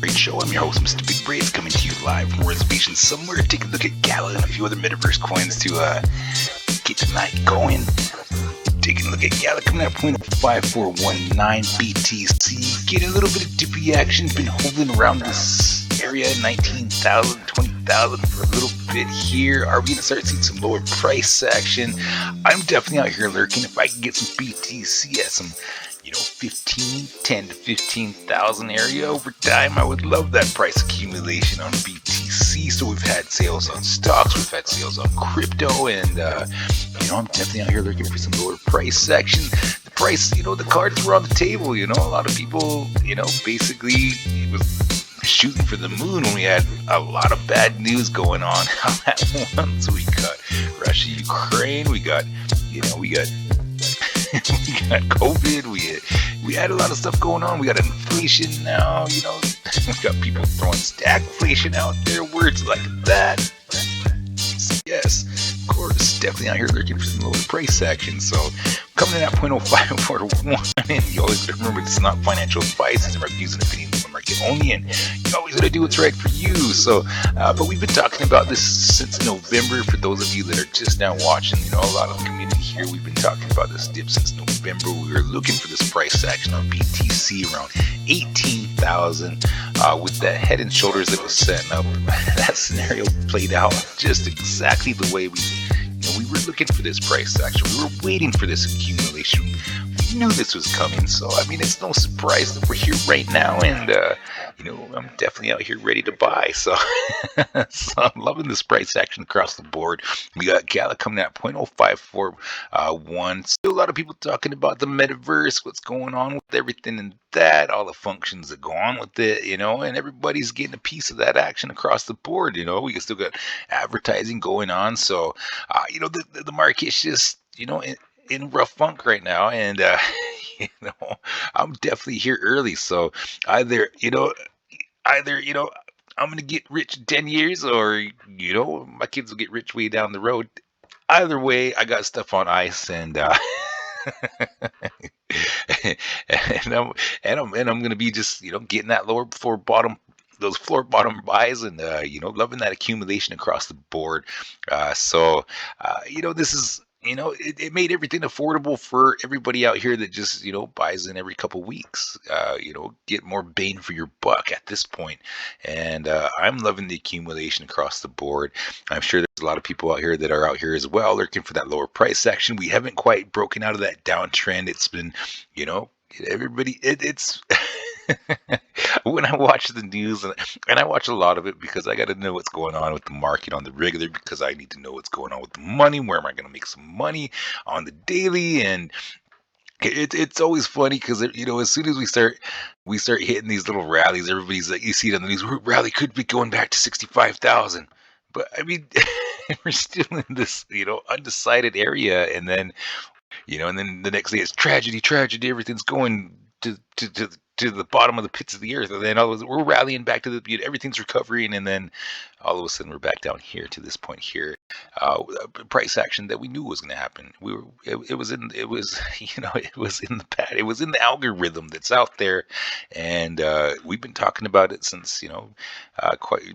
Great show. I'm your host, Mr. Big Braves, coming to you live from a reservation somewhere. Take a look at Gala and a few other metaverse coins to get tonight going. Taking a look at Gala coming at 0.5419 BTC. Getting a little bit of dippy action. Been holding around this area, 19,000, 20,000 for a little bit here. Are we going to start seeing some lower price action? I'm definitely out here lurking. If I can get some BTC at some 10 to 15,000 area over time, I would love that price accumulation on BTC. So we've had sales on stocks, we've had sales on crypto, and I'm definitely out here looking for some lower price action. The price, the cards were on the table. A lot of people, basically it was shooting for the moon when we had a lot of bad news going on at once. We got Russia, Ukraine, we got COVID, we had a lot of stuff going on. We got inflation now, we got people throwing stagflation out there, words like that. Yes, of course, definitely out here looking for some lower price action. So coming in at 0.0541, and you always got to remember this is not financial advice. These are my views and opinions on market only, and you always got to do what's right for you. So, but we've been talking about this since November. For those of you that are just now watching, a lot of the community here, we've been talking about this dip since November. We were looking for this price action on BTC around 18,000 with that head and shoulders that was setting up. That scenario played out just exactly the way we were looking for this price action. We were waiting for this accumulation. We knew this was coming, so it's no surprise that we're here right now, and I'm definitely out here ready to buy. So, so I'm loving this price action across the board. We got Gala coming at 0.0541. Still a lot of people talking about the metaverse, what's going on with everything and that, all the functions that go on with it, and everybody's getting a piece of that action across the board. We still got advertising going on, so the market's just in rough funk right now, and I'm definitely here early. So either I'm gonna get rich in 10 years, or my kids will get rich way down the road. Either way, I got stuff on ice, and I'm gonna be just getting that those floor bottom buys, and loving that accumulation across the board. This is it made everything affordable for everybody out here that just buys in every couple weeks. Get more bang for your buck at this point, and I'm loving the accumulation across the board. I'm sure there's a lot of people out here that are out here as well looking for that lower price action. We haven't quite broken out of that downtrend. It's been everybody it's when I watch the news, and I watch a lot of it because I got to know what's going on with the market on the regular, because I need to know what's going on with the money. Where am I going to make some money on the daily? And it's always funny because as soon as we start hitting these little rallies, everybody's like, you see it on the news, rally could be going back to 65,000. But we're still in this undecided area, and then the next day it's tragedy, everything's going to the bottom of the pits of the earth, and then we're rallying back to everything's recovering, and then all of a sudden we're back down here to this point here. Price action that we knew was going to happen. It was in the pad. It was in the algorithm that's out there, and we've been talking about it since quite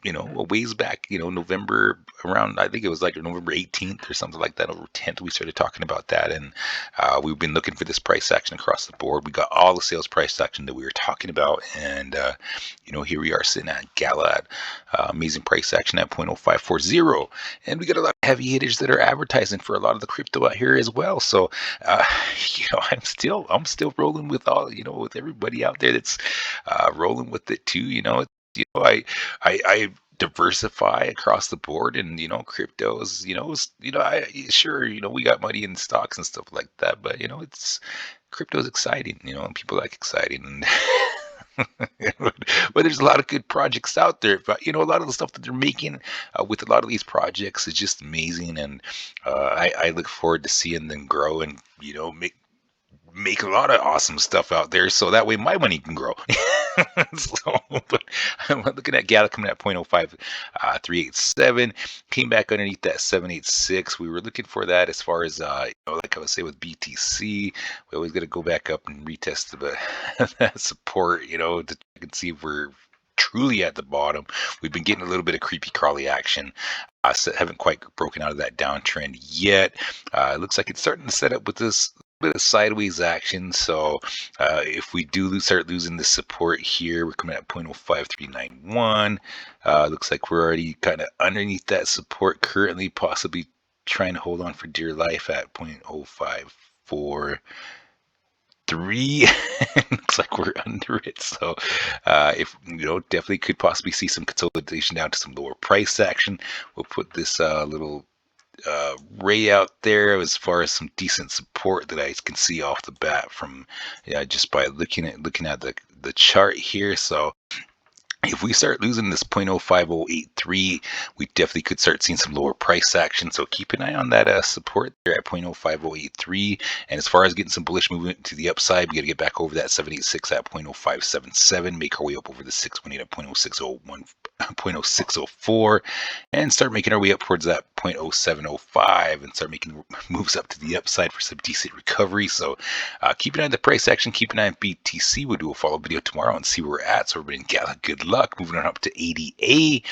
a ways back, November, around, I think it was like November 18th or something like that, over 10th, we started talking about that. And we've been looking for this price action across the board. We got all the sales price action that we were talking about. And, here we are sitting at Gala at amazing price action at 0.0540. And we got a lot of heavy hitters that are advertising for a lot of the crypto out here as well. So, I'm still rolling with with everybody out there that's rolling with it too. I diversify across the board, and cryptos, we got money in stocks and stuff like that, but it's crypto's exciting, and people like exciting, and but there's a lot of good projects out there. But a lot of the stuff that they're making with a lot of these projects is just amazing, and I look forward to seeing them grow and make a lot of awesome stuff out there, so that way my money can grow. So, but I'm looking at Gala coming at 0.05 387, came back underneath that 786. We were looking for that as far as like I was saying with BTC, we always got to go back up and retest the that support, to check and see if we're truly at the bottom. We've been getting a little bit of creepy crawly action. Haven't quite broken out of that downtrend yet. It looks like it's starting to set up with this bit of sideways action. So if we do start losing the support here, we're coming at 0.05391. Looks like we're already kind of underneath that support currently, possibly trying to hold on for dear life at 0.054. Looks like we're under it, so if definitely could possibly see some consolidation down to some lower price action. We'll put this little ray out there as far as some decent support that I can see off the bat from just by looking at the chart here. So if we start losing this 0.05083, we definitely could start seeing some lower price action. So keep an eye on that support there at 0.05083. And as far as getting some bullish movement to the upside, we got to get back over that 786 at 0.0577, make our way up over the 618 at 0.0604, and start making our way up towards that 0.0705 and start making moves up to the upside for some decent recovery. So keep an eye on the price action, keep an eye on BTC. We'll do a follow-up video tomorrow and see where we're at. So everybody in Gala, good luck. Moving on up to 80A.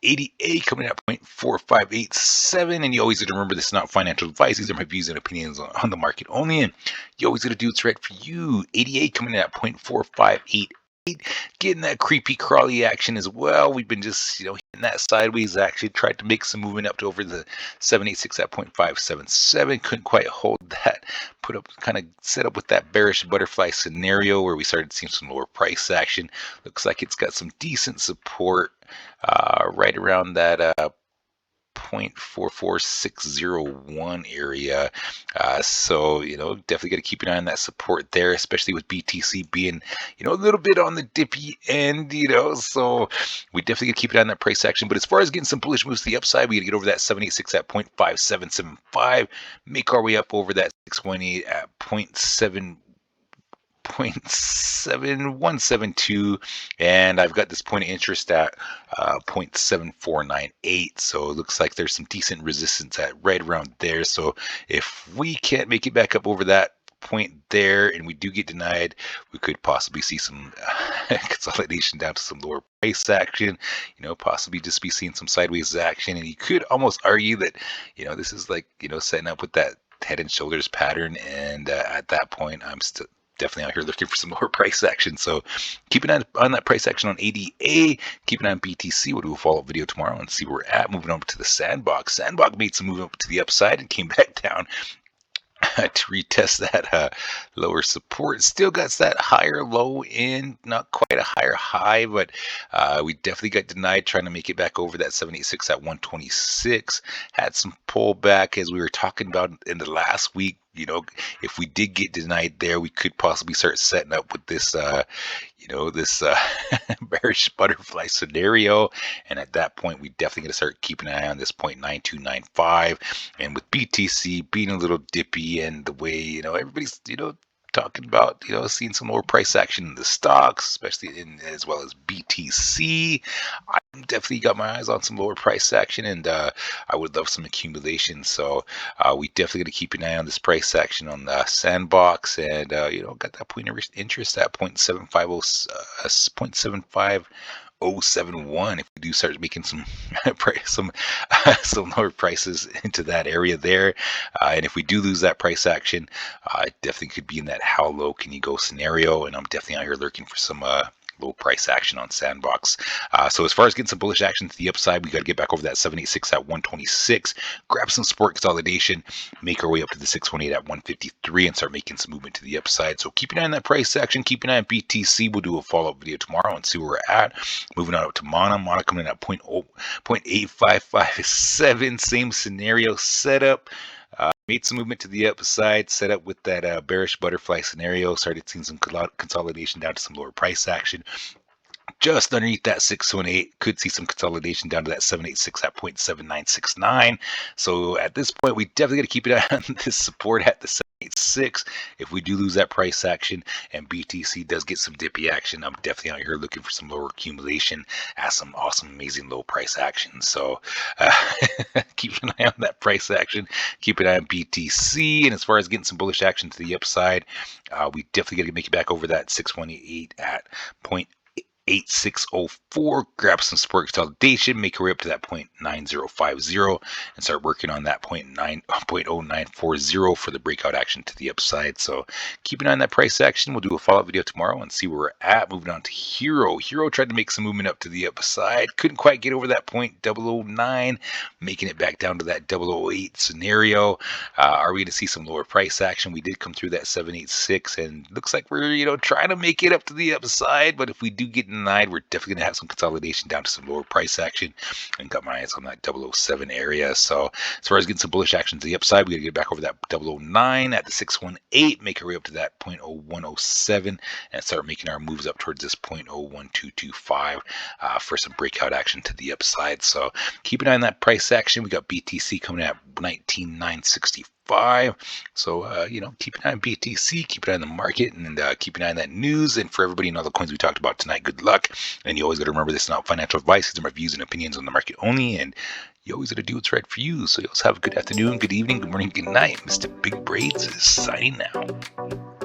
80A coming at 0.4587. And you always got to remember, this is not financial advice. These are my views and opinions on the market only. And you always got to do what's right for you. 80A coming in at 0.4588. Getting that creepy crawly action as well. We've been just hitting that sideways action. Tried to make some movement up to over the 786 at 0.577. Couldn't quite hold that. Kind of set up with that bearish butterfly scenario where we started seeing some lower price action. Looks like it's got some decent support right around that 0.44601 area. So definitely got to keep an eye on that support there, especially with BTC being a little bit on the dippy end. So we definitely got to keep an eye on that price action. But as far as getting some bullish moves to the upside, we got to get over that 786 at 0.5775, make our way up over that 618 at 0.7172, and I've got this point of interest at 0.7498. So it looks like there's some decent resistance at right around there. So if we can't make it back up over that point there and we do get denied, we could possibly see some consolidation down to some lower price action, possibly just be seeing some sideways action. And you could almost argue that this is like setting up with that head and shoulders pattern, and at that point I'm still definitely out here looking for some more price action. So keep an eye on that price action on ADA. Keep an eye on BTC. We'll do a follow-up video tomorrow and see where we're at. Moving over to the Sandbox. Sandbox made some movement up to the upside and came back down to retest that lower support. Still got that higher low in, not quite a higher high, but we definitely got denied trying to make it back over that 786 at 126. Had some pullback as we were talking about in the last week. If we did get denied there, we could possibly start setting up with this this bearish butterfly scenario. And at that point, we definitely going to start keeping an eye on this 0.9295. And with BTC being a little dippy, and the way everybody's talking about seeing some more price action in the stocks, especially as well as BTC, I'm definitely got my eyes on some lower price action, and I would love some accumulation. So we definitely got to keep an eye on this price action on the Sandbox, and got that point of interest at 0.75071. If we do start making some some lower prices into that area there, and if we do lose that price action, it definitely could be in that how low can you go scenario. And I'm definitely out here looking for some low price action on Sandbox. So as far as getting some bullish action to the upside, we got to get back over that 786 at 126, grab some support consolidation, make our way up to the 618 at 153, and start making some movement to the upside. So keep an eye on that price action, keep an eye on BTC. We'll do a follow-up video tomorrow and see where we're at. Moving on up to Mana coming in at 0.8557, same scenario setup. Made some movement to the upside, set up with that bearish butterfly scenario, started seeing some consolidation down to some lower price action. just underneath that 618. Could see some consolidation down to that 786 at 0.7969. So at this point, we definitely got to keep it on this support at the 786. If we do lose that price action and BTC does get some dippy action, I'm definitely out here looking for some lower accumulation at some awesome, amazing low price action. So uh, keep an eye on that price action. Keep an eye on BTC. And as far as getting some bullish action to the upside, we definitely got to make it back over that 618 at 0.8604, grab some support consolidation, make our way up to that 0.9050, and start working on that 0.0940 for the breakout action to the upside. So keep an eye on that price action. We'll do a follow-up video tomorrow and see where we're at. Moving on to Hero. Hero tried to make some movement up to the upside. Couldn't quite get over that 0.009, making it back down to that 008 scenario. Are we going to see some lower price action? We did come through that 786, and looks like we're trying to make it up to the upside. But if we do get denied, we're definitely going to have some consolidation down to some lower price action, and got my eyes on that 007 area. So as far as getting some bullish action to the upside, we got to get back over that 009 at the 618, make our way up to that 0.0107, and start making our moves up towards this 0.01225 for some breakout action to the upside. So keep an eye on that price action. We got BTC coming at 19,965. So, keep an eye on BTC, keep an eye on the market, and keep an eye on that news. And for everybody and all the coins we talked about tonight, good luck. And you always got to remember, this is not financial advice. These are my views and opinions on the market only. And you always got to do what's right for you. So you always have a good afternoon, good evening, good morning, good night. Mr. Big Braids is signing out.